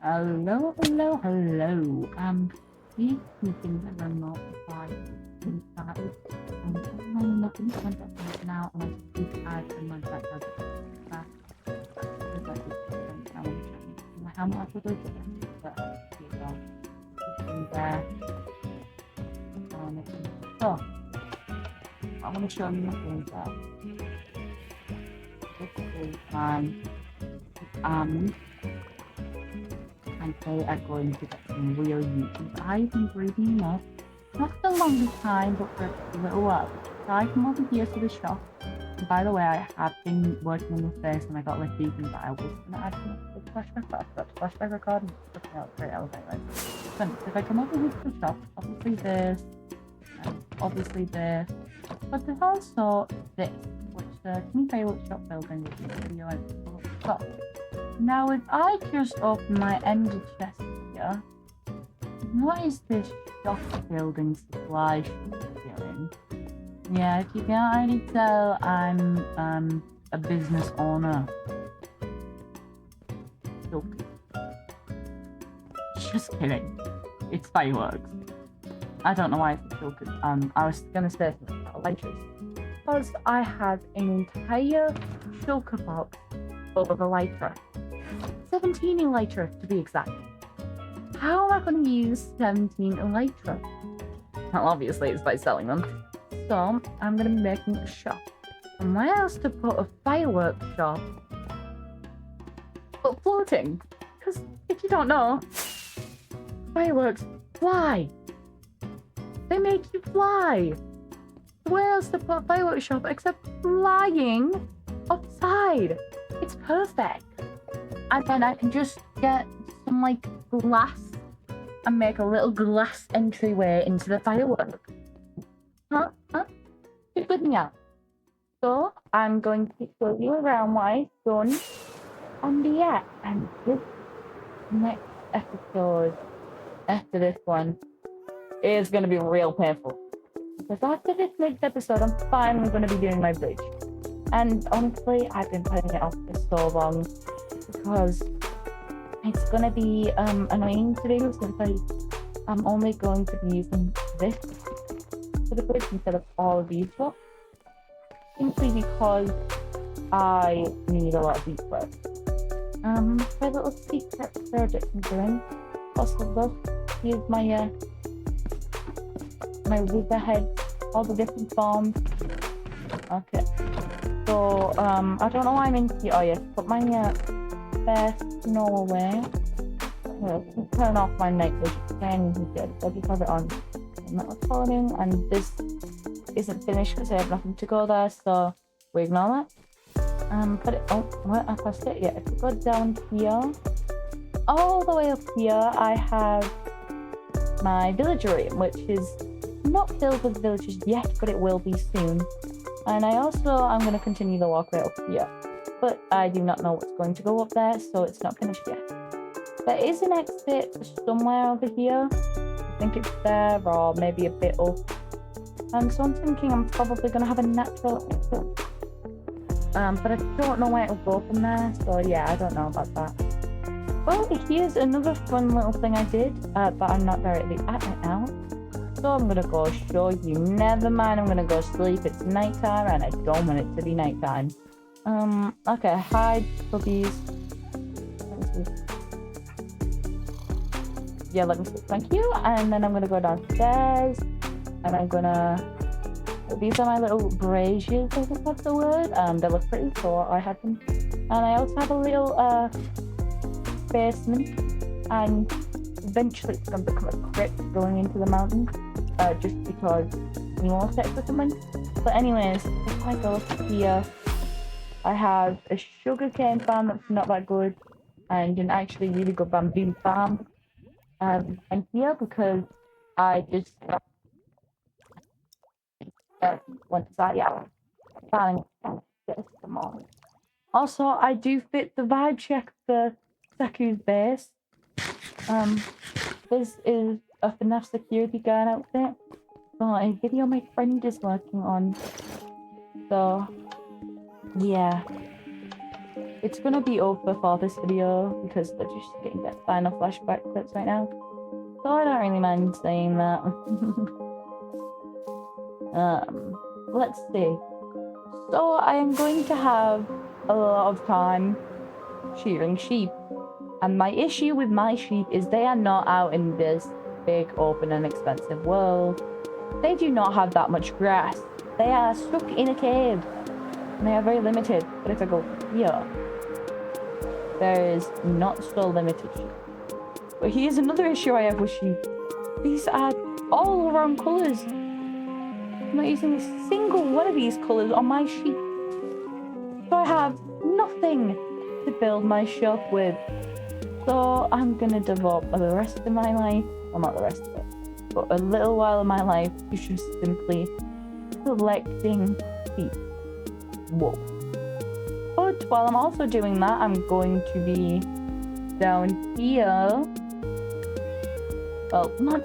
Hello, hello, hello. These meetings are notified and started. I'm looking at my now and I speak as and my back as back. Because I just think I want to change my helmet after this. But here we go. In there. So, I'm going to show you my things there. This is and they are going to get some real use. I've been breathing enough, not for the longest time, but for a little while. So I come over here to the shop. And by the way, I have been working on my face and I got like vegan, but I was going to add some flashback, but I forgot to flashback record and stuff out for anyway. So if I come over here to the shop, obviously this, and obviously this, but there's also this, which the Team Fireworks shop building will be video and so. Now, if I just open my ender chest here, what is this shop building supply shop doing? Yeah, if you can't already tell, I'm a business owner. Nope. Just kidding. It's fireworks. I don't know why it's joking. I was gonna say something about elytras. Because I have an entire shulker box full of elytra. 17 elytra to be exact. How am I going to use 17 elytra? Well, obviously it's by selling them. So I'm going to be making a shop. And where else to put a fireworks shop? But floating. Because if you don't know, fireworks fly. They make you fly. Where else to put a fireworks shop except flying outside? It's perfect. And then I can just get some like glass and make a little glass entryway into the fireworks. Huh? Keep with me out. So I'm going to show you around what I've done on the app. And this next episode, after this one, is going to be real painful. Because after this next episode, I'm finally going to be doing my bridge. And honestly, I've been putting it off for so long. Because it's going to be annoying to do since I'm only going to be using this for the bridge instead of all of these books. Simply because I need a lot of these books. My little secret project I'm doing. Also, here's my my wither head, all the different forms. Okay. So, I don't know why I'm in here. Oh, yes, put my best snow away. Turn off my night vision again. I just have it on. I'm not recording, and this isn't finished because I have nothing to go there, so we ignore that. Put it. Oh, what? I pressed it. Yeah, if you go down here, all the way up here, I have my villager room, which is not filled with villagers yet, but it will be soon. And I'm going to continue the walkway up here. But I do not know what's going to go up there, so it's not finished yet. There is an exit somewhere over here. I think it's there, or maybe a bit up. So I'm thinking I'm probably going to have a natural exit. But I don't know where it'll go from there, so yeah, I don't know about that. Well, here's another fun little thing I did, but I'm not directly at right now. So I'm going to go show you. Never mind, I'm going to go sleep. It's nighttime, and I don't want it to be nighttime. Okay, hide puppies. Yeah, let me sleep, thank you. And then I'm gonna go downstairs, and I'm gonna. These are my little braziers, I think that's the word. They look pretty cool. I have them, and I also have a little basement, and eventually it's gonna become a crypt going into the mountain, just because we want sex or something. But anyways, if I go here. I have a sugarcane farm that's not that good, and an actually really good bamboo farm. And here because I just went to that, yeah, planning to get some more. Also, I do fit the vibe check for Saku's base. This is a FNAF security guard outfit. So a video my friend is working on. So yeah. It's gonna be over for this video because we're just getting that final flashback clips right now. So I don't really mind saying that. Let's see. So I am going to have a lot of time shearing sheep. And my issue with my sheep is they are not out in this big, open and expensive world. They do not have that much grass. They are stuck in a cave. And they are very limited. But if I go here, there is not so limited sheep. But here's another issue I have with sheep. These are all wrong colours. I'm not using a single one of these colours on my sheep. So I have nothing to build my shop with. So I'm gonna devote the rest of my life, well not the rest of it, but a little while of my life to just simply collecting sheep. Whoa. But while I'm also doing that, I'm going to be down here. Well, not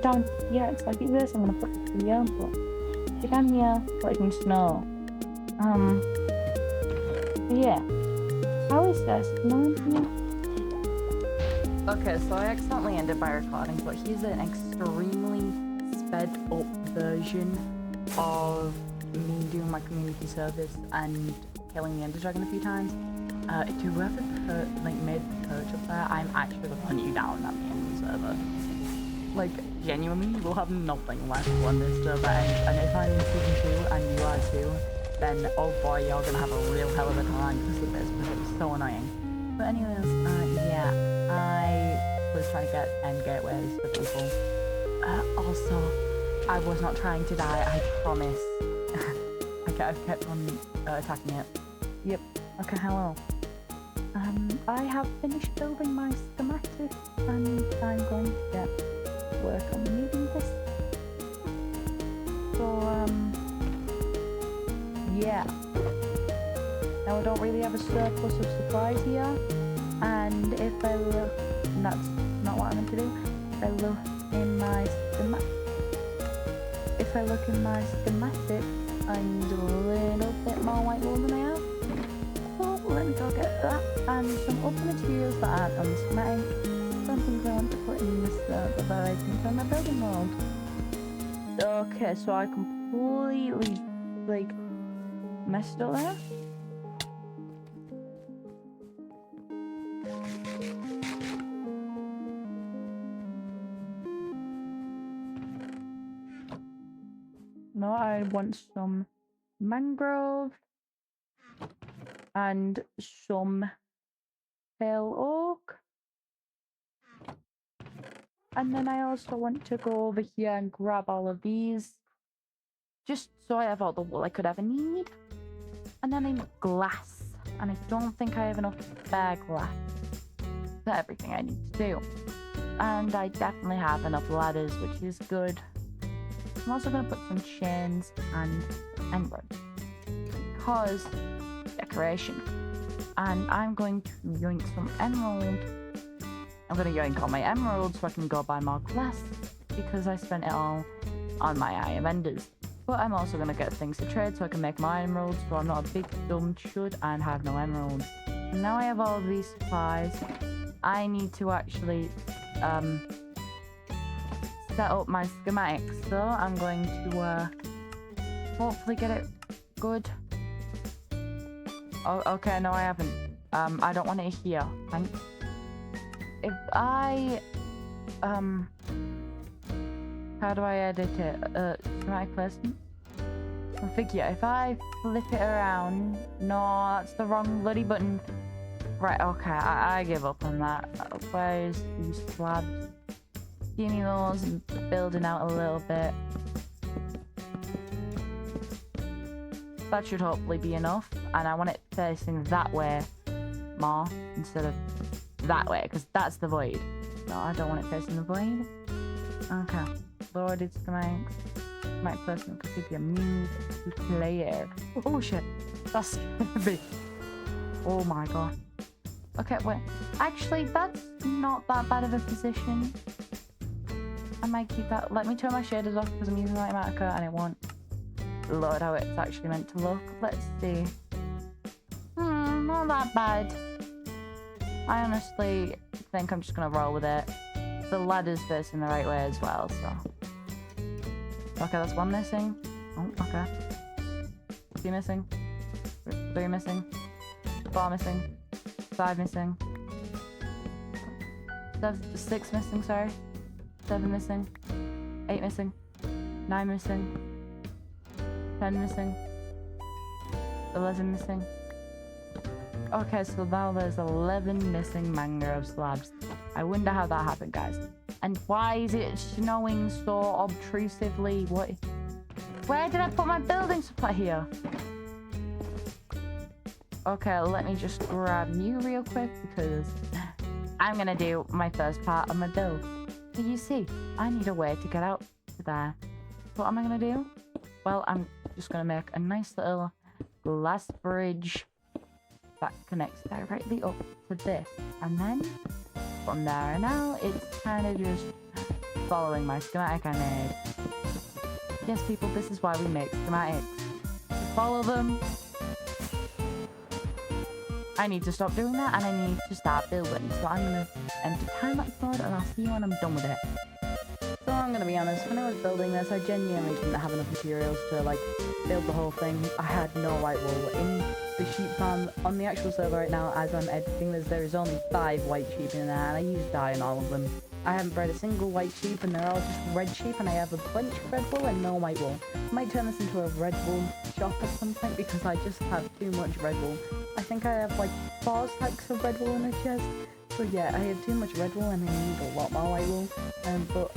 down here, it's like this. I'm gonna put it here, but down here, collecting snow. Yeah. How is this? No here? Okay, so I accidentally ended by recording, but here's an extremely sped up version of me doing my community service and killing the Ender Dragon a few times. To whoever made the purge up there, I'm actually gonna hunt you down at the end of the server. Like, genuinely, you will have nothing left when this server ends, and if I'm in season 2 and you are too, then oh boy, you're gonna have a real hell of a time because of this, because it's so annoying. But anyways, yeah, I was trying to get end gateways for people. Also, I was not trying to die, I promise. I've kept on attacking it. Yep, okay, hello. I have finished building my schematic, and I'm going to get work on moving this. So, yeah. Now I don't really have a surplus of supplies here, and if I look, and that's not what I meant to do, if I look in my schematic, I need a little bit more white wool than I have. So let me go get that, and some other materials that aren't on the schematic, some things I want to put in this server that I think on my building world. Okay, so I completely, like, messed up there. No, I want some mangrove and some pale oak. And then I also want to go over here and grab all of these, just so I have all the wool I could ever need. And then I need glass, and I don't think I have enough spare glass for everything I need to do. And I definitely have enough ladders, which is good. I'm also going to put some chains and emeralds, because decoration. And I'm going to yoink some emerald. I'm going to yoink all my emeralds so I can go buy more glass, because I spent it all on my iron vendors. But I'm also going to get things to trade so I can make my emeralds, so I'm not a big dumb chud and have no emeralds. And now I have all of these supplies. I need to actually set up my schematics, so I'm going to hopefully get it good. Oh, okay, no I haven't. I don't want it here. If I how do I edit it? Schematic placement? Configure. If I flip it around, no, that's the wrong bloody button. Right, okay, I give up on that. Where's these slabs? Skinny those and building out a little bit. That should hopefully be enough, and I want it facing that way more instead of that way, because that's the void. No, I don't want it facing the void. Okay, loaded schematics. Schematic person configure move to player. Oh shit, that's big. Oh my god. Okay, wait. Actually, that's not that bad of a position. I might keep that. Let me turn my shaders off because I'm using light marker and it won't load how it's actually meant to look. Let's see. not that bad. I honestly think I'm just gonna roll with it. The ladder's facing the right way as well, so. Okay, that's one missing. Oh, okay. 2 missing. 3 missing. 4 missing. 5 missing. 6 missing, sorry. 7 missing. 8 missing. 9 missing. 10 missing. 11 missing. Okay, so now there's 11 missing mangrove slabs. I wonder how that happened, guys. And why is it snowing so obtrusively? What? Where did I put my building supply here? Okay, let me just grab you real quick because I'm gonna do my first part of my build. So you see, I need a way to get out to there. What am I gonna do? Well, I'm just gonna make a nice little glass bridge that connects directly up to this, and then from there and out it's kind of just following my schematic I made. Yes people, this is why we make schematics. Follow them. I need to stop doing that and I need to start building, so I'm gonna enter time lapse mode and I'll see you when I'm done with it. So I'm gonna be honest, when I was building this I genuinely didn't have enough materials to like build the whole thing. I had no white wool. In the sheep farm on the actual server right now as I'm editing this, there is only 5 white sheep in there and I use dye on all of them. I haven't bred a single white sheep and they're all just red sheep, and I have a bunch of red wool and no white wool. I might turn this into a red wool shop at some point because I just have too much red wool. I think I have like 4 stacks of red wool in a chest. So yeah, I have too much red wool and I need a lot more white wool. But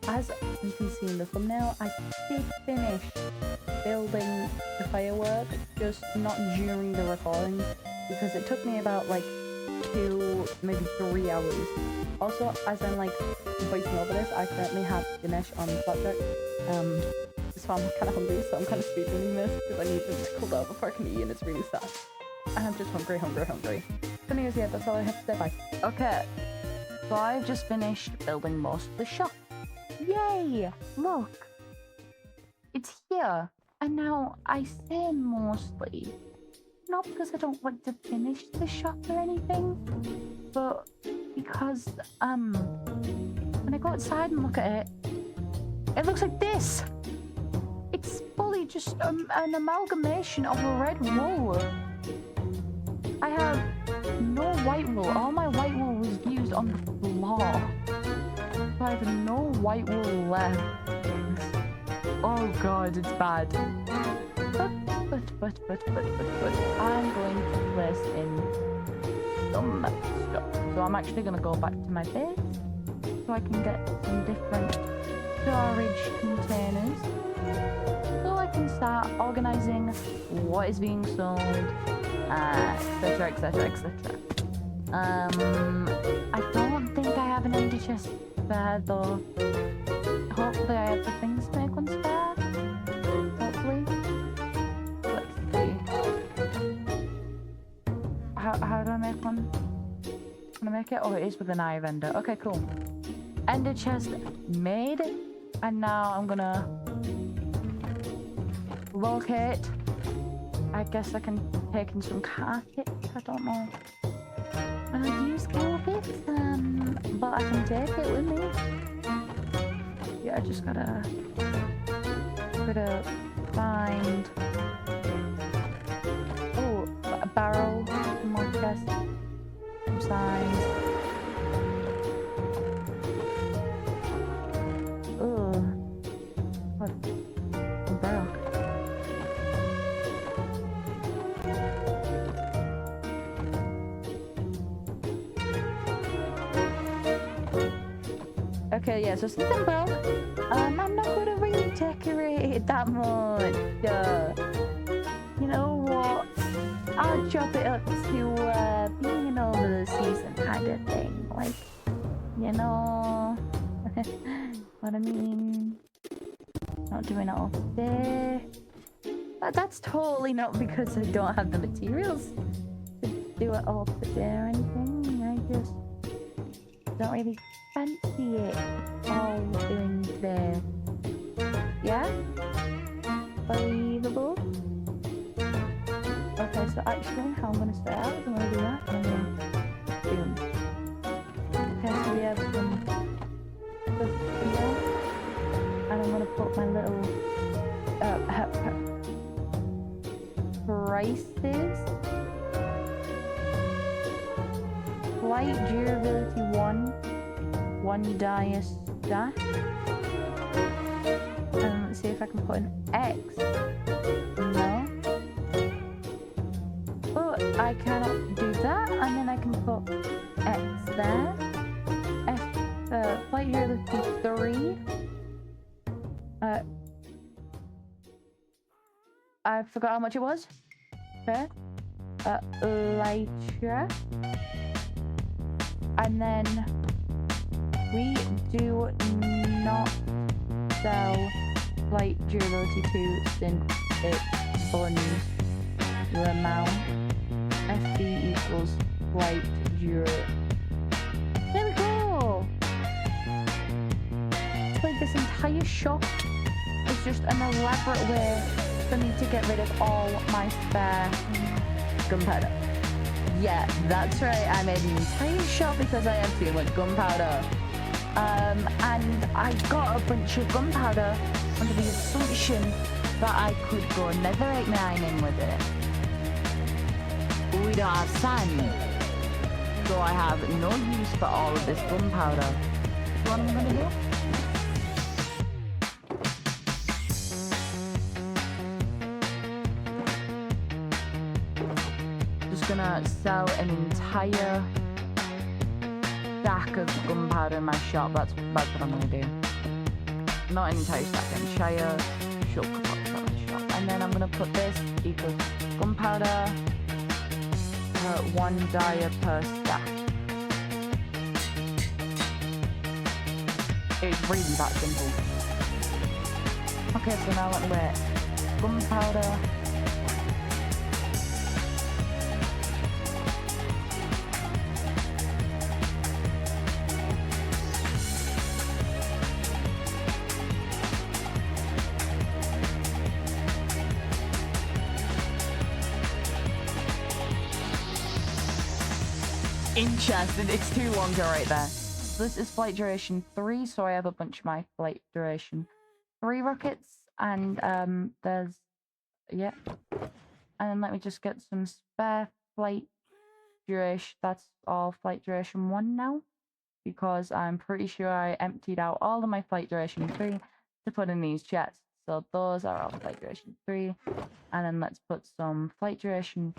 as you can see in the thumbnail, I did finish building the firework, just not during the recording, because it took me about like 2, maybe 3 hours. Also, as I'm like voicing over this, I currently have Ganesh on Slapjack. So I'm kind of hungry, so I'm kind of speedrunning this because I need them to cool down before I can eat, and it's really sad. And I'm just hungry. So anyways, yeah, that's all I have to say. Bye. Okay, so I've just finished building most of the shop. Yay! Look! It's here! And now I say mostly, not because I don't want to finish the shop or anything, but because, when I go outside and look at it, it looks like this! It's fully just an amalgamation of red wool. I have no white wool. All my white wool was used on the floor. So I have no white wool left. Oh god, it's bad. But I'm going to place in some stuff. So I'm actually going to go back to my base so I can get some different storage containers so I can start organising what is being sold, etc, etc, etc. I don't think I have an empty chest spare though. Hopefully I have the things to make one spare. Hopefully. Let's see. How do I make one? Can I make it? Oh, it is with an eye vendor. Okay, cool. Ender chest made. And now I'm gonna locate. I guess I can take in some carpets. I don't know. I use carpets, but I can take it with me. Yeah, I just gotta find. Oh, a barrel, some more chests, some signs. Oh, what? A barrel. Okay, yeah, so since I'm broke, I'm not gonna really decorate it that much. You know what? I'll chop it up to being an over the season kind of thing. Like, you know what I mean? Not doing it all today. But that's totally not because I don't have the materials to do it all today or anything. I just don't really fancy it all doing today. Yeah? Believable? Okay, Okay, so actually how I'm gonna start out is I'm gonna do that and then boom. Okay, so we have some stuff here. And I'm gonna put my little prices. Flight durability 1 die stack. And let's see if I can put an X. No. But I cannot do that, and then I can put X there. Flight durability 3. I forgot how much it was. Okay. Elytra. And then we do not sell flight durability 2 since it funds the amount. FB equals flight durability. There we go! It's like this entire shop is just an elaborate way for me to get rid of all my spare gunpowder. Yeah, that's right. I made an entire shop because I had too much gunpowder. And I got a bunch of gunpowder under the assumption that I could go netherite mining with it. We don't have sand, so I have no use for all of this gunpowder. What am I gonna do? Gonna sell an entire stack of gunpowder in my shop. That's what I'm gonna do. Not an entire stack, an entire shop. And then I'm gonna put this equals gunpowder 1 die per stack. It's really that simple. Okay, so now let me wait. Gunpowder. Interesting, it's too long to write there. So this is flight duration 3, so I have a bunch of my flight duration 3 rockets, and there's, yeah. And then let me just get some spare flight duration, that's all flight duration 1 now, because I'm pretty sure I emptied out all of my flight duration 3 to put in these chests. So those are all flight duration 3. And then let's put some flight duration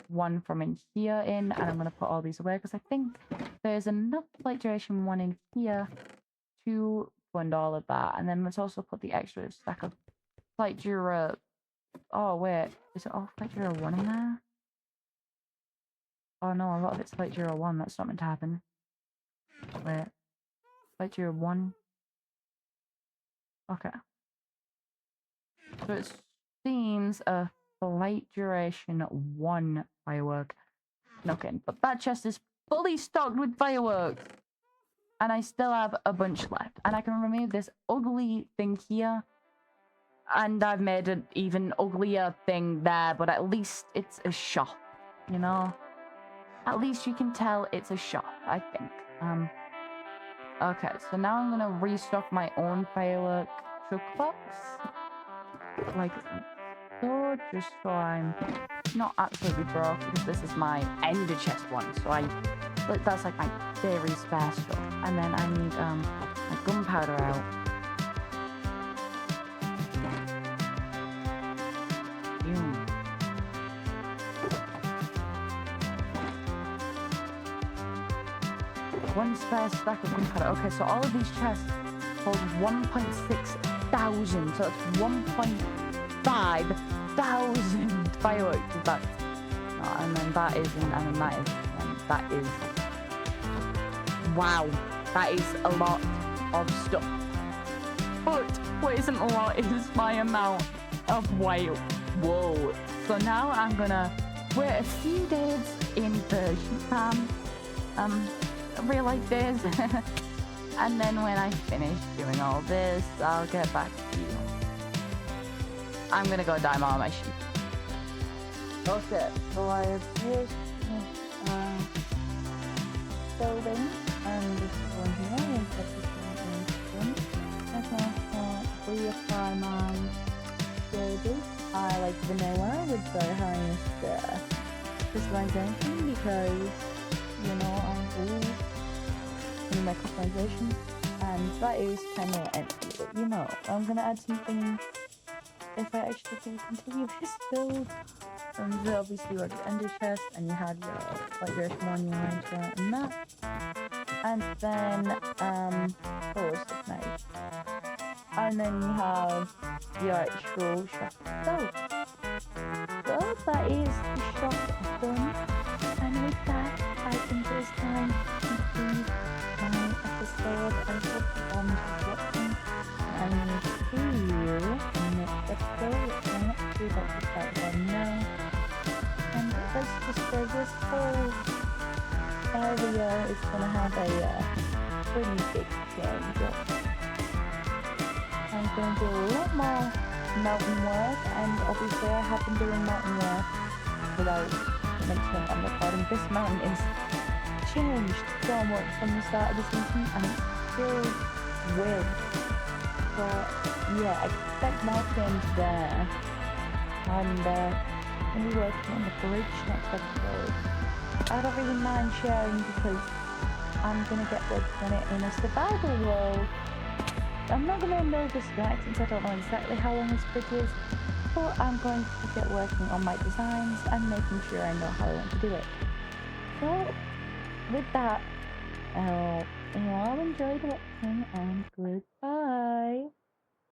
1 from in here in. And I'm going to put all these away because I think there's enough flight duration 1 in here to fund all of that. And then let's also put the extra stack of flight dura. Oh, wait. Is it all flight dura 1 in there? Oh, no. A lot of it's flight dura 1. That's not meant to happen. Wait. Flight dura 1. Okay. So it seems a flight duration 1 firework. No kidding. But that chest is fully stocked with fireworks. And I still have a bunch left. And I can remove this ugly thing here. And I've made an even uglier thing there. But at least it's a shop. You know? At least you can tell it's a shop, I think. Okay, so now I'm gonna restock my own firework truck box. Like so, just so I'm not absolutely broke, because this is my ender chest one, so that's like my very spare stuff. And then I need my gunpowder out. One spare stack of gunpowder. Okay, so all of these chests hold 1.6 thousand, so it's 1.5 thousand fireworks. That's and then that is, and then that is, and that is. Wow, that is a lot of stuff. But what isn't a lot is my amount of weight. Whoa. So now I'm gonna wait a few days in version time. Real life days. And then when I finish doing all this, I'll get back to you. I'm gonna go dye all my sheep. Okay, so I have used building and this one here and set this one in. I can reapply my builders. I like vanilla with the highest crystallization because you know I'm cool in my customization, and that is kind of empty. But you know, I'm gonna add something if I actually do continue this build. So obviously you got your ender chest and you have your like your small launcher and that. And then oh it's nice. And then you have your actual shop itself. So that is the shop done. And with that I think it's time to conclude my episode. I hope you all enjoyed watching. And I will see you next episode. I'm not sure about the start one now. And let's just say this whole area is gonna have a pretty big change up. I'm gonna do a lot more mountain work, and obviously I have been doing mountain work without mentioning I'm recording. This mountain is changed so much from the start of the season, and it still will. So yeah, expect more change there. And I'm working on the bridge next episode. I don't really mind sharing because I'm gonna get working on it in a survival world. I'm not gonna know this right since I don't know exactly how long this bridge is, but I'm going to get working on my designs and making sure I know how I want to do it. So with that, I hope you all enjoyed watching, and goodbye.